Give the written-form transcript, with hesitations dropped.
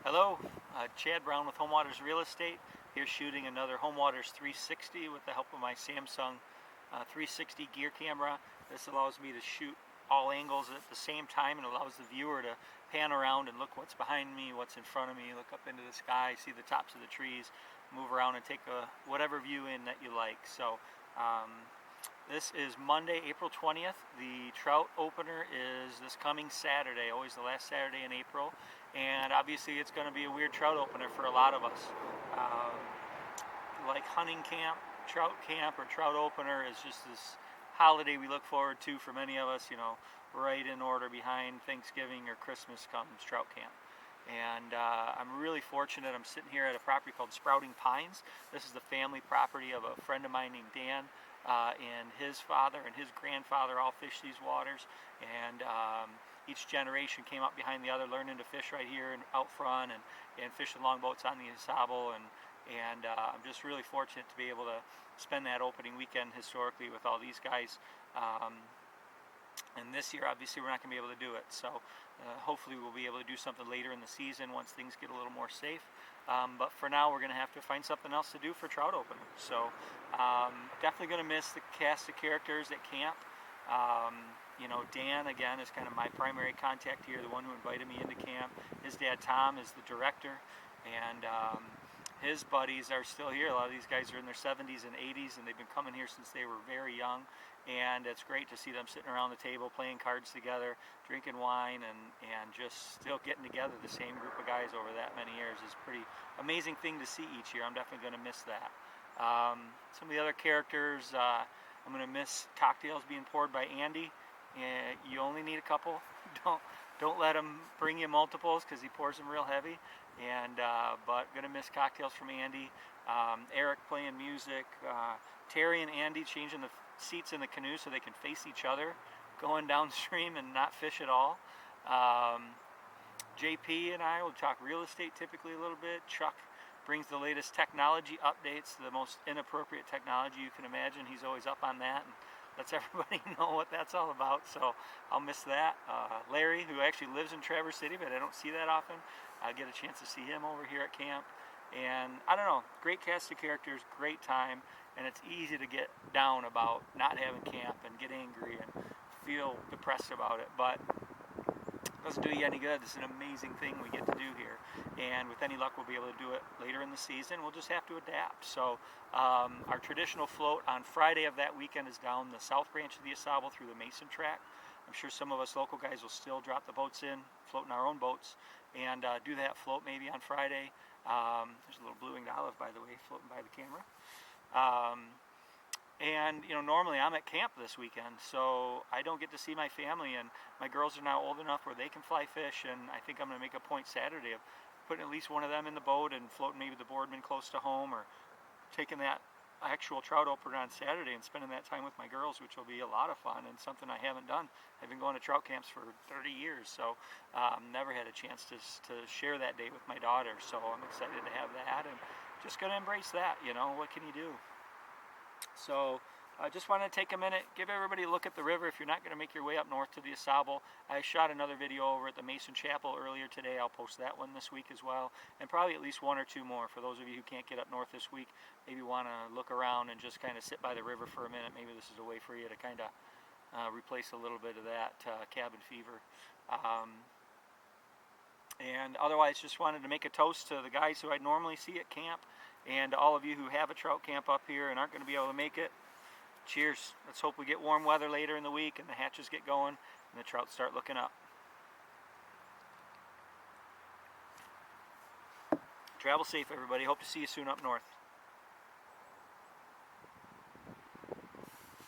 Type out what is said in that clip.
Hello, Chad Brown with Home Waters Real Estate, here shooting another Home Waters 360 with the help of my Samsung 360 gear camera. This allows me to shoot all angles at the same time and allows the viewer to pan around and look what's behind me, what's in front of me, look up into the sky, see the tops of the trees, move around and take whatever view in that you like. So this is Monday, April 20th. The Trout Opener is this coming Saturday, always the last Saturday in April. And obviously it's going to be a weird trout opener for a lot of us. Like hunting camp, trout camp, or trout opener is just this holiday we look forward to for many of us, you know, right in order behind Thanksgiving or Christmas comes trout camp. And I'm really fortunate. I'm sitting here at a property called Sprouting Pines. This is the family property of a friend of mine named Dan, and his father and his grandfather all fished these waters, and each generation came up behind the other, learning to fish right here and out front, and fishing longboats on the Isabel, and I'm just really fortunate to be able to spend that opening weekend historically with all these guys. And this year, obviously, we're not going to be able to do it. So hopefully we'll be able to do something later in the season once things get a little more safe. But for now, we're going to have to find something else to do for trout opener. So definitely going to miss the cast of characters at camp. You know, Dan, again, is kind of my primary contact here, the one who invited me into camp. His dad, Tom, is the director, and his buddies are still here. A lot of these guys are in their 70s and 80s, and they've been coming here since they were very young. And it's great to see them sitting around the table playing cards together, drinking wine, and just still getting together. The same group of guys over that many years is a pretty amazing thing to see each year. I'm definitely going to miss that. Some of the other characters, I'm going to miss cocktails being poured by Andy. And you only need a couple. Don't let him bring you multiples because he pours them real heavy. And but gonna miss cocktails from Andy. Eric playing music. Terry and Andy changing the seats in the canoe so they can face each other, going downstream and not fish at all. JP and I will talk real estate typically a little bit. Chuck brings the latest technology updates, the most inappropriate technology you can imagine. He's always up on that and lets everybody know what that's all about, so I'll miss that. Larry, who actually lives in Traverse City, but I don't see that often, I get a chance to see him over here at camp. And I don't know, great cast of characters, great time, and it's easy to get down about not having camp and get angry and feel depressed about it, but it doesn't do you any good. It's an amazing thing we get to do here, and with any luck we'll be able to do it later in the season. We'll just have to adapt. So our traditional float on Friday of that weekend is down the south branch of the Isabel through the Mason track. I'm sure some of us local guys will still drop the boats in, floating our own boats, and do that float maybe on Friday. There's a little blue winged olive, by the way, floating by the camera. And you know, normally I'm at camp this weekend, so I don't get to see my family, and my girls are now old enough where they can fly fish, and I think I'm going to make a point Saturday of putting at least one of them in the boat and floating maybe the boardman close to home, or taking that actual trout opener on Saturday and spending that time with my girls, which will be a lot of fun and something I haven't done. I've been going to trout camps for 30 years, so never had a chance to share that day with my daughter, so I'm excited to have that, and just going to embrace that. You know, what can you do? So I just want to take a minute, give everybody a look at the river if you're not going to make your way up north to the Isabel. I shot another video over at the Mason Chapel earlier today. I'll post that one this week as well, and probably at least one or two more. For those of you who can't get up north this week, maybe want to look around and just kind of sit by the river for a minute. Maybe this is a way for you to kind of replace a little bit of that cabin fever. And otherwise, just wanted to make a toast to the guys who I normally see at camp, and all of you who have a trout camp up here and aren't going to be able to make it. Cheers. Let's hope we get warm weather later in the week and the hatches get going and the trout start looking up. Travel safe, everybody. Hope to see you soon up north.